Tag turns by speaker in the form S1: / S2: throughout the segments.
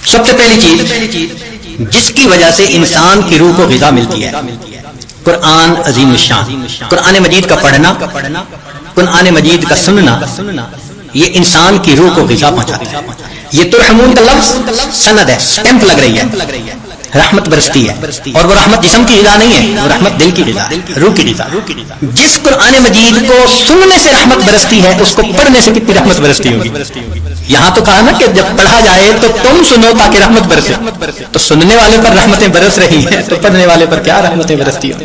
S1: سب سے پہلی چیز جس کی وجہ سے انسان کی روح کو غذا ملتی ہے، قرآن عظیم الشان، قرآن مجید کا پڑھنا، قرآن مجید کا سننا، یہ انسان کی روح کو غذا پہنچاتا ہے۔ یہ ترحمون کا لفظ سند ہے، سٹیمپ لگ رہی ہے، رحمت برستی ہے، اور وہ رحمت جسم کی غذا نہیں ہے، وہ رحمت دل کی غذا ہے، روح کی غذا۔ جس قرآن مجید کو سننے سے رحمت برستی ہے، اس کو پڑھنے سے کتنی رحمت برستی ہوگی۔ یہاں تو کہا نا کہ جب پڑھا جائے تو تم سنو تاکہ رحمت برسے، تو سننے والے پر رحمتیں برس رہی ہیں تو پڑھنے والے پر کیا رحمتیں برستی ہوں۔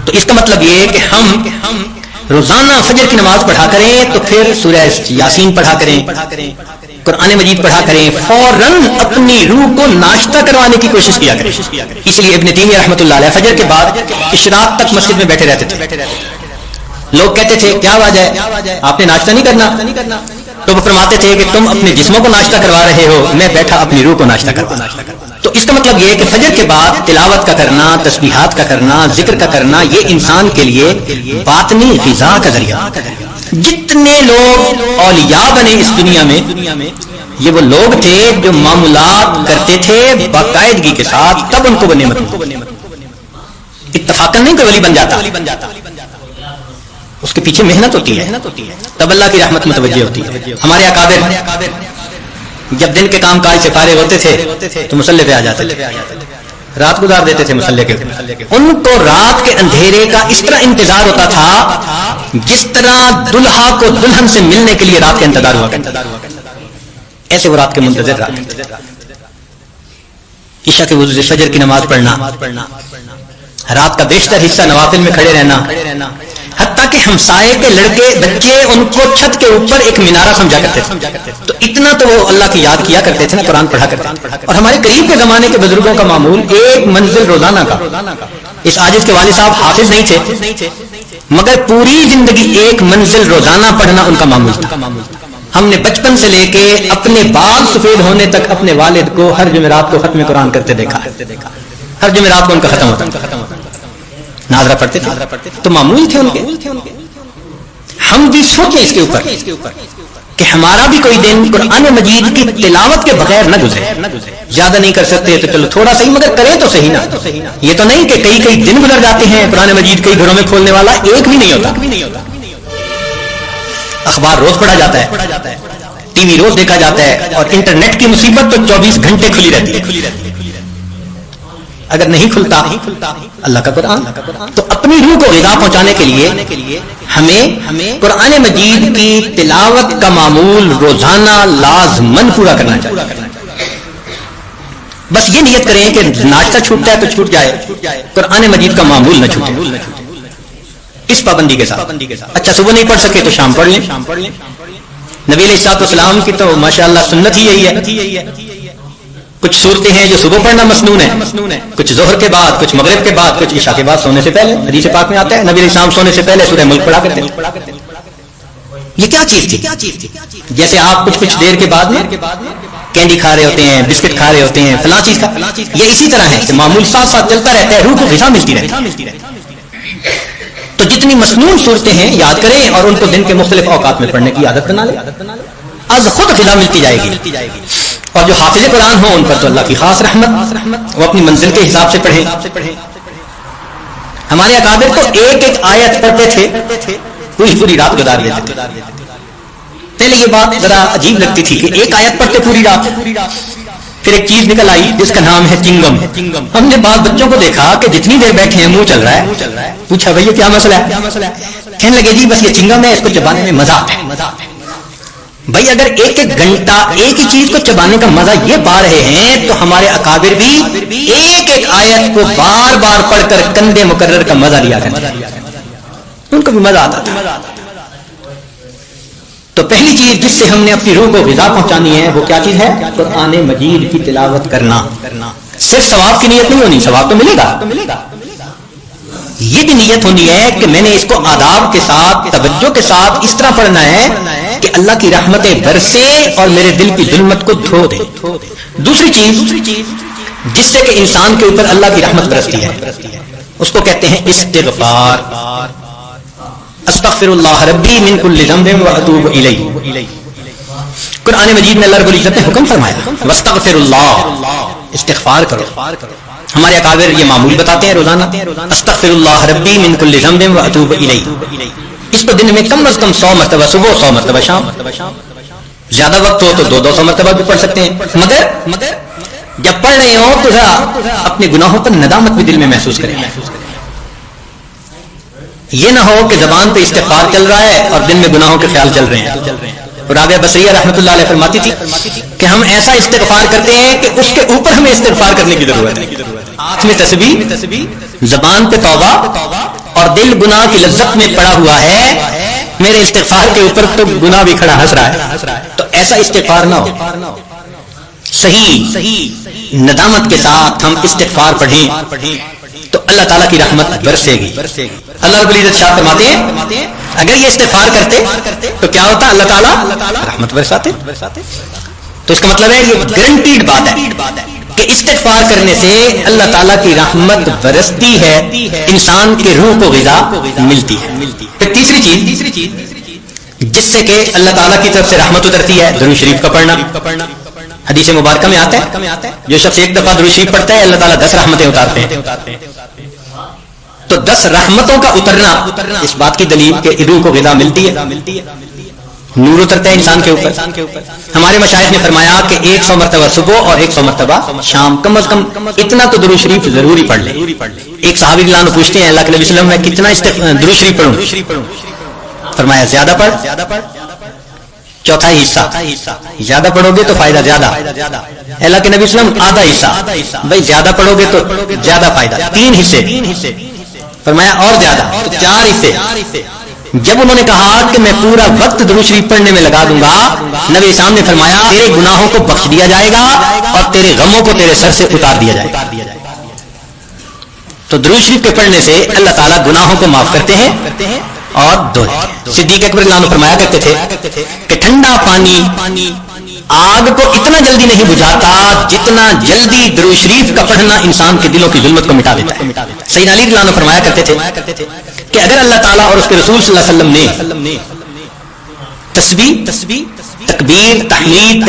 S1: تو اس کا مطلب یہ ہے کہ ہم روزانہ فجر کی نماز پڑھا کریں، تو پھر سورہ یاسین پڑھا کریں، قرآن مجید پڑھا کریں، فوراً اپنی روح کو ناشتہ کروانے کی کوشش کیا کریں۔ اس لیے ابن تیمیہ رحمۃ اللہ علیہ فجر کے بعد اشراق تک مسجد میں بیٹھے رہتے تھے۔ لوگ کہتے تھے کیا وجہ ہے، آپ نے ناشتہ نہیں کرنا؟ تو وہ فرماتے تھے کہ تم اپنے جسموں کو ناشتہ کروا رہے ہو، میں بیٹھا اپنی روح کو ناشتہ کروا۔ تو اس کا مطلب یہ ہے کہ فجر کے بعد تلاوت کا کرنا، تسبیحات کا کرنا، ذکر کا کرنا، یہ انسان کے لیے باطنی غذا کا ذریعہ۔ جتنے لوگ اولیاء بنے اس دنیا میں، یہ وہ لوگ تھے جو معمولات کرتے تھے باقاعدگی کے ساتھ، تب ان کو وہ نعمت ملی۔ اتفاقاً نہیں کوئی ولی بن جاتا، اس کے پیچھے محنت ہوتی ہے، تب اللہ کی رحمت متوجہ ہوتی ہے۔ ہمارے اکابر جب دن کے کام کاج سے فارغ ہوتے تھے تو مصلی پہ آ جاتے تھے، رات گزار دیتے تھے مصلی کے اوپر۔ ان کو رات کے اندھیرے کا اس طرح انتظار ہوتا تھا جس طرح دلہا کو دلہن سے ملنے کے لیے رات کا انتظار ہوا کرتا، ایسے وہ رات کے منتظر رہتے۔ عشاء کے وضو سے فجر کی نماز پڑھنا، رات کا بیشتر حصہ نوافل میں کھڑے رہنا، حتیٰ کہ ہمسائے کے لڑکے بچے ان کو چھت کے اوپر ایک مینارہ سمجھا کرتے تھے۔ تو اتنا تو وہ اللہ کی یاد کیا کرتے تھے نا، قرآن پڑھا کرتے تھے۔ اور ہمارے قریب کے زمانے کے بزرگوں کا معمول ایک منزل روزانہ کا۔ اس عاجز کے والد صاحب حافظ نہیں تھے، مگر پوری زندگی ایک منزل روزانہ پڑھنا ان کا معمول تھا۔ ہم نے بچپن سے لے کے اپنے بال سفید ہونے تک اپنے والد کو ہر جمعرات کو ختم قرآن کرتے دیکھا، ہر جمعرات کو ان کا ختم ہوتا، ناظرہ پڑھتے تھے، تو معمول تھے ان کے۔ ہم بھی سوچیں اس کے اوپر کہ ہمارا بھی کوئی دن قرآن مجید کی تلاوت کے بغیر نہ گزرے۔ زیادہ نہیں کر سکتے تو چلو تھوڑا صحیح، مگر کریں تو صحیح نا۔ یہ تو نہیں کہ کئی دن گزر جاتے ہیں قرآن مجید کئی گھروں میں کھولنے والا ایک بھی نہیں ہوتا۔ اخبار روز پڑھا جاتا ہے، ٹی وی روز دیکھا جاتا ہے، اور انٹرنیٹ کی مصیبت تو 24 گھنٹے کھلی رہتی ہے۔ اگر نہیں کھلتا اللہ کا قرآن، تو اپنی روح کو غذا پہنچانے کے لیے ہمیں قرآن مجید کی تلاوت کا معمول روزانہ لازماً پورا کرنا چاہیے۔ بس یہ نیت کریں کہ ناشتہ چھوٹتا ہے تو چھوٹ جائے، قرآن مجید کا معمول نہ چھوٹے، اس پابندی کے ساتھ۔ اچھا صبح نہیں پڑھ سکے تو شام پڑھ لیں۔ نبی علیہ الصلوۃ والسلام کی تو ماشاءاللہ سنت ہی یہی ہے۔ کچھ صورتیں ہیں جو صبح پڑھنا مسنون ہے، کچھ ظہر کے بعد، کچھ مغرب کے بعد، کچھ عشاء کے بعد سونے سے پہلے۔ حدیث پاک میں آتا ہے نبی علیہ السلام سونے سے پہلے سورہ ملک پڑھا کرتے ہیں۔ یہ کیا چیز تھی؟ جیسے آپ کچھ دیر کے بعد میں کینڈی کھا رہے ہوتے ہیں، بسکٹ کھا رہے ہوتے ہیں، فلاں چیز کا، یہ اسی طرح ہے کہ معمول ساتھ ساتھ چلتا رہتا ہے، روح کو غذا ملتی رہتی ہے۔ تو جتنی مسنون صورتیں ہیں یاد کریں اور ان کو دن کے مختلف اوقات میں پڑھنے کی عادت بنا لیں، از خود غذا ملتی جائے گی۔ اور جو حافظ قرآن ہوں ان پر تو اللہ کی خاص رحمت، وہ اپنی منزل کے حساب سے پڑھیں۔ ہمارے اکابر تو ایک آیت پڑھتے تھے، پوری رات گزار دیتے تھے۔ پہلے یہ بات ذرا عجیب لگتی تھی کہ ایک آیت پڑھتے پوری رات، پھر ایک چیز نکل آئی جس کا نام ہے چنگم۔ ہم نے بعض بچوں کو دیکھا کہ جتنی دیر بیٹھے ہیں منہ چل رہا ہے، پوچھا بھائی یہ کیا مسئلہ ہے؟ کہنے لگے جی بس یہ چنگم ہے، اس کو چبانے میں مزہ آتا ہے۔ بھائی اگر ایک گھنٹہ ایک ہی چیز کو چبانے کا مزہ یہ پا رہے ہیں تو ہمارے اکابر بھی ایک آیت کو بار بار پڑھ کر کندھے مقرر کا مزہ لیا کرتے ہیں، ان کو بھی مزہ آتا تھا۔ تو پہلی چیز جس سے ہم نے اپنی روح کو غذا پہنچانی ہے وہ کیا چیز ہے؟ قرآن مجید کی تلاوت کرنا۔ صرف ثواب کی نیت نہیں ہونی، ثواب تو ملے گا، یہ بھی نیت ہونی ہے کہ میں نے اس کو آداب کے ساتھ، توجہ کے ساتھ اس طرح پڑھنا ہے کہ اللہ کی رحمتیں برسے اور میرے دل کی ظلمت کو دھو دے۔ دوسری چیز جس سے کہ انسان کے اوپر اللہ کی رحمت برستی ہے اس کو کہتے ہیں استغفار۔ استغفر اللہ ربی من کل ذنب واتوب الیہ۔ قرآن مجید میں اللہ رب العزت نے حکم فرمایا واستغفراللہ، استغفار کرو. ہمارے اکابر یہ معمول بتاتے ہیں روزانہ، استغفر اللہ ربی من کل ذنب واتوب الیہ. اس کو دن میں کم از کم 100 مرتبہ صبح، 100 مرتبہ شام. زیادہ وقت ہو تو 200 مرتبہ بھی پڑھ سکتے ہیں. مگر جب پڑھ رہے ہو تو ذرا اپنے گناہوں پر ندامت بھی دل میں محسوس کریں. یہ نہ ہو کہ زبان پہ استغفار چل رہا ہے اور دل میں گناہوں کے خیال چل رہے ہیں. رابعہ بصریہ رحمۃ اللہ علیہ فرماتی تھی کہ ہم ایسا استغفار کرتے ہیں کہ اس کے اوپر ہمیں استغفار کرنے کی ضرورت ہے. ہاتھ میں تسبیح، زبان پہ توبہ اور دل گناہ کی لذت میں پڑا ہوا ہے. میرے استغفار کے اوپر تو گناہ بھی کھڑا ہنس رہا ہے. تو ایسا استغفار نہ ہو. صحیح ندامت کے ساتھ ہم استغفار پڑھیں تو اللہ تعالیٰ کی رحمت برسے گی. اللہ رب العزت شاہ فرماتے ہیں اگر یہ استغفار کرتے تو کیا ہوتا؟ اللہ تعالیٰ رحمت برساتے. تو اس کا مطلب ہے یہ گارنٹیڈ بات ہے کہ استغفار کرنے سے اللہ تعالیٰ کی رحمت برستی ہے، انسان کے روح کو غذا ملتی ہے. پھر تیسری چیز جس سے کہ اللہ تعالیٰ کی طرف سے رحمت اترتی ہے، درود شریف کا پڑھنا. حدیث مبارکہ میں آتا ہے جو شخص ایک دفعہ درود شریف پڑھتا ہے اللہ تعالیٰ 10 رحمتیں اتارتے ہیں. تو 10 رحمتوں کا اترنا اس بات کی دلیل کہ روح کو غذا ملتی ہے، نور اترتا ہے انسان کے اوپر. ہمارے مشائخ نے فرمایا کہ 100 مرتبہ صبح اور 100 مرتبہ شام، کم از کم اتنا تو درود شریف ضروری پڑھ لیں. ایک صحابی رضی اللہ عنہ پوچھتے ہیں اللہ کے نبی صلی اللہ علیہ وسلم میں کتنا درود شریف پڑھوں؟ فرمایا زیادہ پڑھ، چوتھائی حصہ. زیادہ پڑھو گے تو فائدہ زیادہ. اللہ کے نبی صلی اللہ علیہ وسلم آدھا حصہ. بھائی زیادہ پڑھو گے تو زیادہ فائدہ. 3 حصے. فرمایا اور زیادہ، 4 حصے. جب انہوں نے کہا کہ میں پورا وقت درود شریف پڑھنے میں لگا دوں گا، نبی اسلام نے فرمایا تیرے گناہوں کو بخش دیا جائے گا اور تیرے غموں کو تیرے سر سے اتار دیا جائے گا. تو درود شریف کے پڑھنے سے اللہ تعالیٰ گناہوں کو معاف کرتے ہیں اور دھوتے. صدیق اکبر رضی اللہ عنہ فرمایا کرتے تھے کہ ٹھنڈا پانی آگ کو اتنا جلدی نہیں بجھاتا جتنا جلدی درود شریف کا پڑھنا انسان کے دلوں کی ظلمت کو مٹا دیتا ہے. سیدنا علی رضی اللہ عنہ فرمایا کرتے تھے کہ اگر اللہ تعالیٰ اور اس کے رسول صلی اللہ علیہ وسلم نے تسبیح، تکبیر، تحمید،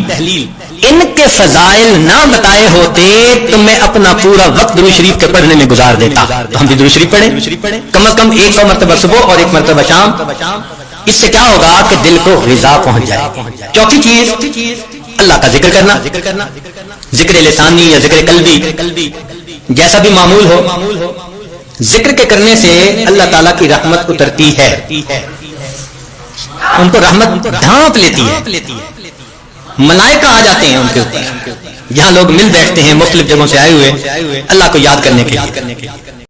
S1: تہلیل ان کے فضائل نہ بتائے ہوتے تو میں اپنا پورا وقت درود شریف کے پڑھنے میں گزار دیتا. تو ہم بھی درود شریف پڑھیں کم از کم 100 مرتبہ صبح اور 1 مرتبہ شام. اس سے کیا ہوگا کہ دل کو غذا پہنچ جائے. چوتھی چیز اللہ کا ذکر کرنا، ذکر لسانی یا ذکر قلبی، جیسا بھی معمول ہو. ذکر کے کرنے سے اللہ تعالیٰ کی رحمت اترتی ہے، ان کو رحمت ڈھانپ لیتی ہے. ملائکہ آ جاتے ہیں ان کے اوپر. جہاں لوگ مل بیٹھتے ہیں مختلف جگہوں سے آئے ہوئے اللہ کو یاد کرنے کے لیے.